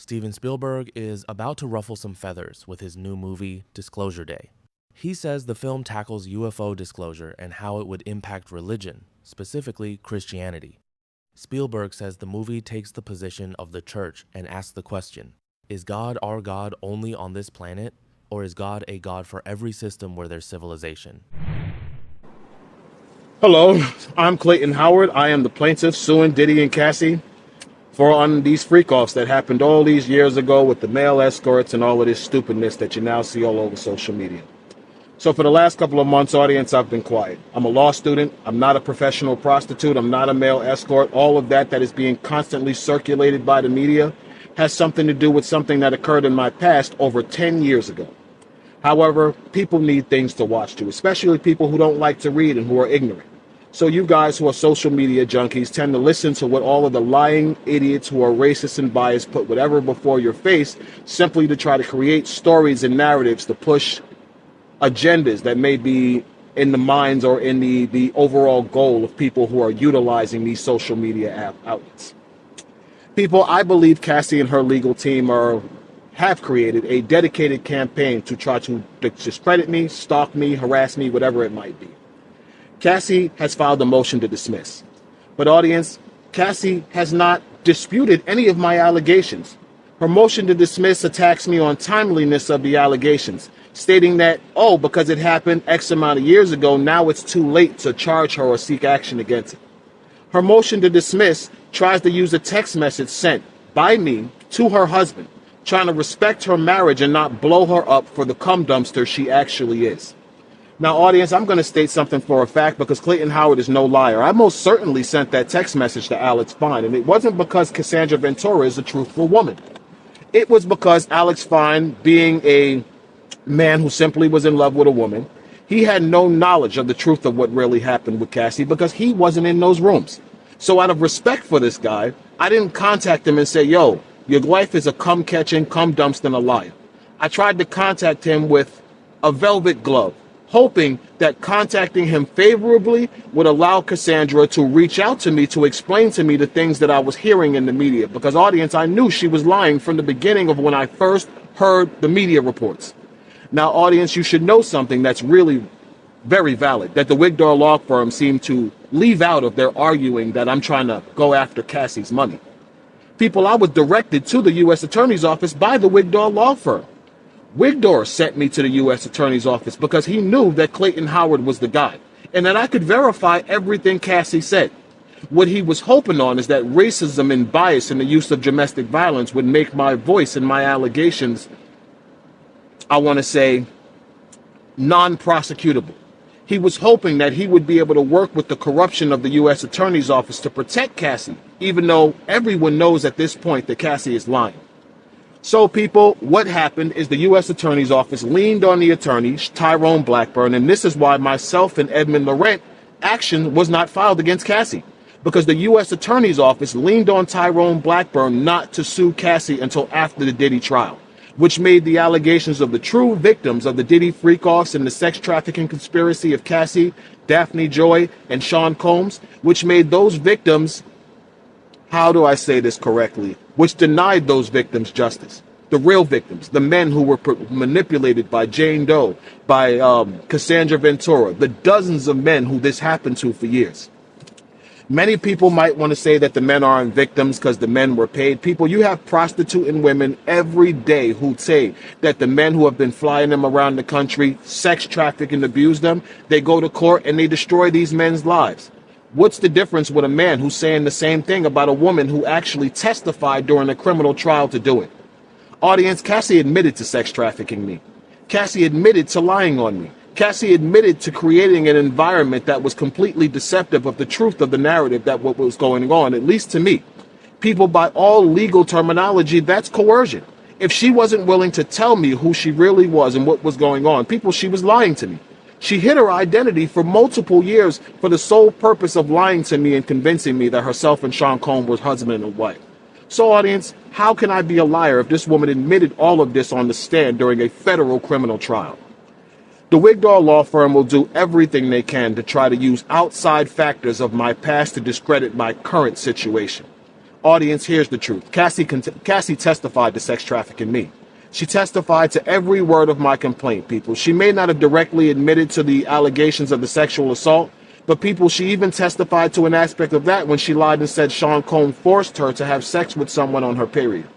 Steven Spielberg is about to ruffle some feathers with his new movie, Disclosure Day. He says the film tackles UFO disclosure and how it would impact religion, specifically Christianity. Spielberg says the movie takes the position of the church and asks the question, is God our God only on this planet, or is God a God for every system where there's civilization? Hello, I'm Clayton Howard. I am the plaintiff suing Diddy and Cassie for on these freak-offs that happened all these years ago with the male escorts and all of this stupidness that you now see all over social media. So for the last couple of months, audience, I've been quiet. I'm a law student. I'm not a professional prostitute. I'm not a male escort. All of that is being constantly circulated by the media has something to do with something that occurred in my past over 10 years ago. However, people need things to watch too, especially people who don't like to read and who are ignorant. So you guys who are social media junkies tend to listen to what all of the lying idiots who are racist and biased put whatever before your face simply to try to create stories and narratives to push agendas that may be in the minds or in the overall goal of people who are utilizing these social media outlets. People, I believe Cassie and her legal team have created a dedicated campaign to try to discredit me, stalk me, harass me, whatever it might be. Cassie has filed a motion to dismiss. But audience, Cassie has not disputed any of my allegations. Her motion to dismiss attacks me on timeliness of the allegations, stating that, because it happened X amount of years ago, now it's too late to charge her or seek action against it. Her motion to dismiss tries to use a text message sent by me to her husband, trying to respect her marriage and not blow her up for the cum dumpster she actually is. Now, audience, I'm going to state something for a fact because Clayton Howard is no liar. I most certainly sent that text message to Alex Fine, and it wasn't because Cassandra Ventura is a truthful woman. It was because Alex Fine, being a man who simply was in love with a woman, he had no knowledge of the truth of what really happened with Cassie because he wasn't in those rooms. So out of respect for this guy, I didn't contact him and say, yo, your wife is a cum-catching, cum-dumpster and a liar. I tried to contact him with a velvet glove, hoping that contacting him favorably would allow Cassandra to reach out to me to explain to me the things that I was hearing in the media. Because, audience, I knew she was lying from the beginning of when I first heard the media reports. Now, audience, you should know something that's really very valid, that the Wigdor law firm seemed to leave out of their arguing that I'm trying to go after Cassie's money. People, I was directed to the U.S. Attorney's Office by the Wigdor law firm. Wigdor sent me to the U.S. Attorney's Office because he knew that Clayton Howard was the guy and that I could verify everything Cassie said. What he was hoping on is that racism and bias in the use of domestic violence would make my voice and my allegations, I want to say, non-prosecutable. He was hoping that he would be able to work with the corruption of the U.S. Attorney's Office to protect Cassie, even though everyone knows at this point that Cassie is lying. So, people, what happened is the U.S. Attorney's Office leaned on the attorney, Tyrone Blackburn, and this is why myself and Edmund Laurent action was not filed against Cassie, because the U.S. Attorney's Office leaned on Tyrone Blackburn not to sue Cassie until after the Diddy trial, which made the allegations of the true victims of the Diddy freak-offs and the sex trafficking conspiracy of Cassie, Daphne Joy, and Sean Combs, which made those victims, how do I say this correctly, which denied those victims justice. The real victims, the men who were manipulated by Jane Doe, by Cassandra Ventura, the dozens of men who this happened to for years. Many people might want to say that the men aren't victims because the men were paid. People, you have prostituting women every day who say that the men who have been flying them around the country, sex traffic and abuse them, they go to court and they destroy these men's lives. What's the difference with a man who's saying the same thing about a woman who actually testified during a criminal trial to do it? Audience, Cassie admitted to sex trafficking me. Cassie admitted to lying on me. Cassie admitted to creating an environment that was completely deceptive of the truth of the narrative that what was going on, at least to me. People, by all legal terminology, that's coercion. If she wasn't willing to tell me who she really was and what was going on, people, she was lying to me. She hid her identity for multiple years for the sole purpose of lying to me and convincing me that herself and Sean Combs were husband and wife. So, audience, how can I be a liar if this woman admitted all of this on the stand during a federal criminal trial? The Wigdor law firm will do everything they can to try to use outside factors of my past to discredit my current situation. Audience, here's the truth. Cassie testified to sex trafficking me. She testified to every word of my complaint, people. She may not have directly admitted to the allegations of the sexual assault, but people, she even testified to an aspect of that when she lied and said Sean Combs forced her to have sex with someone on her period.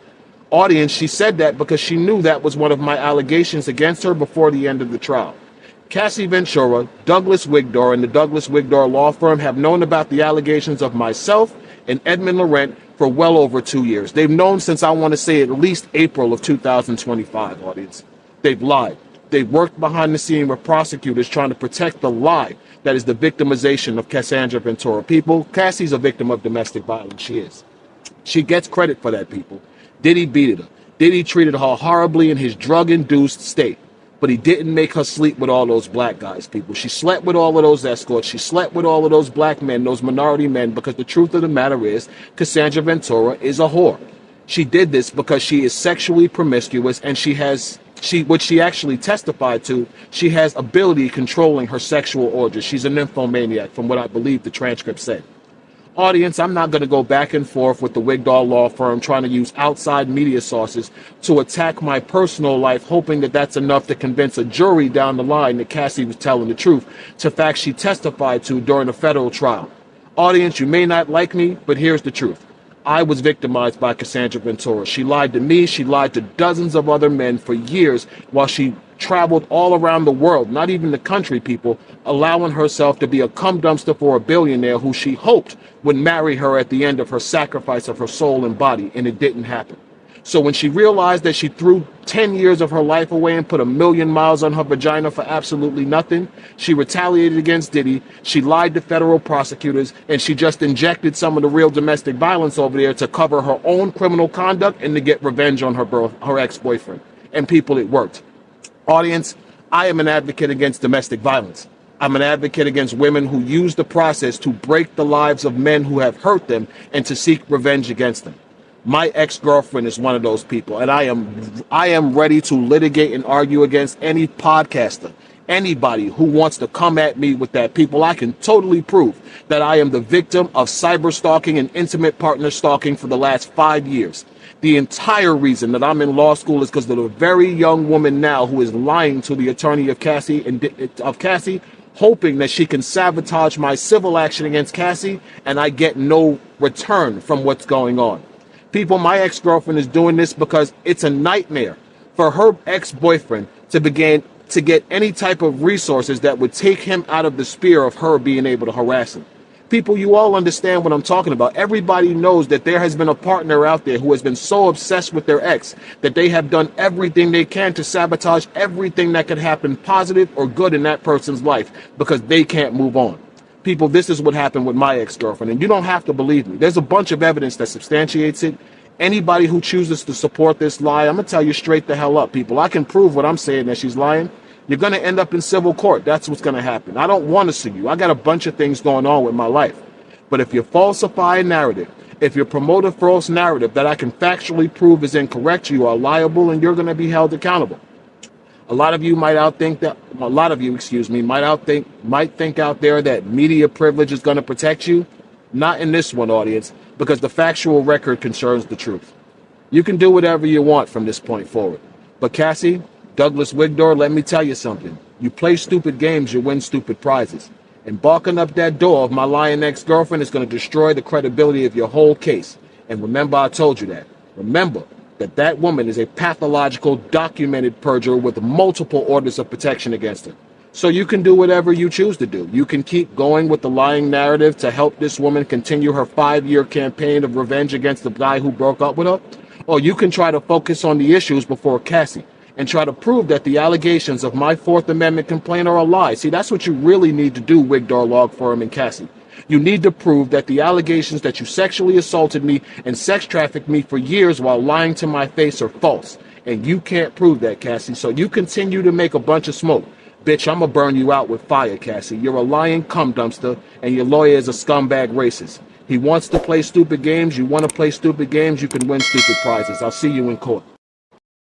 Audience, she said that because she knew that was one of my allegations against her before the end of the trial. Cassie Ventura, Douglas Wigdor, and the Douglas Wigdor law firm have known about the allegations of myself and Edmund Laurent for well over 2 years. They've known since, I want to say, at least April of 2025, audience. They've lied. They've worked behind the scene with prosecutors trying to protect the lie that is the victimization of Cassandra Ventura. People, Cassie's a victim of domestic violence. She is. She gets credit for that, people. Diddy beated her. Diddy treated her horribly in his drug-induced state. But he didn't make her sleep with all those black guys, people. She slept with all of those escorts. She slept with all of those black men, those minority men, because the truth of the matter is Cassandra Ventura is a whore. She did this because she is sexually promiscuous, and what she actually testified to, she has ability controlling her sexual orgies. She's a nymphomaniac, from what I believe the transcript said. Audience, I'm not going to go back and forth with the Wigdor law firm trying to use outside media sources to attack my personal life, hoping that that's enough to convince a jury down the line that Cassie was telling the truth to facts she testified to during a federal trial. Audience, you may not like me, but here's the truth. I was victimized by Cassandra Ventura. She lied to me. She lied to dozens of other men for years while she traveled all around the world, not even the country, people, allowing herself to be a cum dumpster for a billionaire who she hoped would marry her at the end of her sacrifice of her soul and body, and it didn't happen. So when she realized that she threw 10 years of her life away and put 1,000,000 miles on her vagina for absolutely nothing, she retaliated against Diddy, she lied to federal prosecutors, and she just injected some of the real domestic violence over there to cover her own criminal conduct and to get revenge on her ex-boyfriend. And people, it worked. Audience, I am an advocate against domestic violence. I'm an advocate against women who use the process to break the lives of men who have hurt them and to seek revenge against them. My ex-girlfriend is one of those people, and I am ready to litigate and argue against any podcaster, anybody who wants to come at me with that. People, I can totally prove that I am the victim of cyber stalking and intimate partner stalking for the last 5 years. The entire reason that I'm in law school is because of a very young woman now who is lying to the attorney of Cassie, hoping that she can sabotage my civil action against Cassie, and I get no return from what's going on. People, my ex-girlfriend is doing this because it's a nightmare for her ex-boyfriend to get any type of resources that would take him out of the sphere of her being able to harass him. People, you all understand what I'm talking about. Everybody knows that there has been a partner out there who has been so obsessed with their ex that they have done everything they can to sabotage everything that could happen positive or good in that person's life because they can't move on. People, this is what happened with my ex-girlfriend, and you don't have to believe me. There's a bunch of evidence that substantiates it. Anybody who chooses to support this lie, I'm going to tell you straight the hell up, people. I can prove what I'm saying, that she's lying. You're going to end up in civil court. That's what's going to happen. I don't want to sue you. I got a bunch of things going on with my life. But if you falsify a narrative, if you promote a false narrative that I can factually prove is incorrect, you are liable and you're going to be held accountable. A lot of you might think out there that media privilege is going to protect you. Not in this one, audience, because the factual record concerns the truth. You can do whatever you want from this point forward. But Cassie, Douglas Wigdor, let me tell you something. You play stupid games, you win stupid prizes. And barking up that door of my lying ex-girlfriend is going to destroy the credibility of your whole case. And remember, I told you that. Remember that woman is a pathological, documented perjurer with multiple orders of protection against her. So you can do whatever you choose to do. You can keep going with the lying narrative to help this woman continue her 5-year campaign of revenge against the guy who broke up with her. Or you can try to focus on the issues before Cassie and try to prove that the allegations of my Fourth Amendment complaint are a lie. See, that's what you really need to do, Wigdor Law Firm and Cassie. You need to prove that the allegations that you sexually assaulted me and sex trafficked me for years while lying to my face are false. And you can't prove that, Cassie. So you continue to make a bunch of smoke. Bitch, I'm gonna burn you out with fire, Cassie. You're a lying cum dumpster, and your lawyer is a scumbag racist. He wants to play stupid games. You want to play stupid games, you can win stupid prizes. I'll see you in court.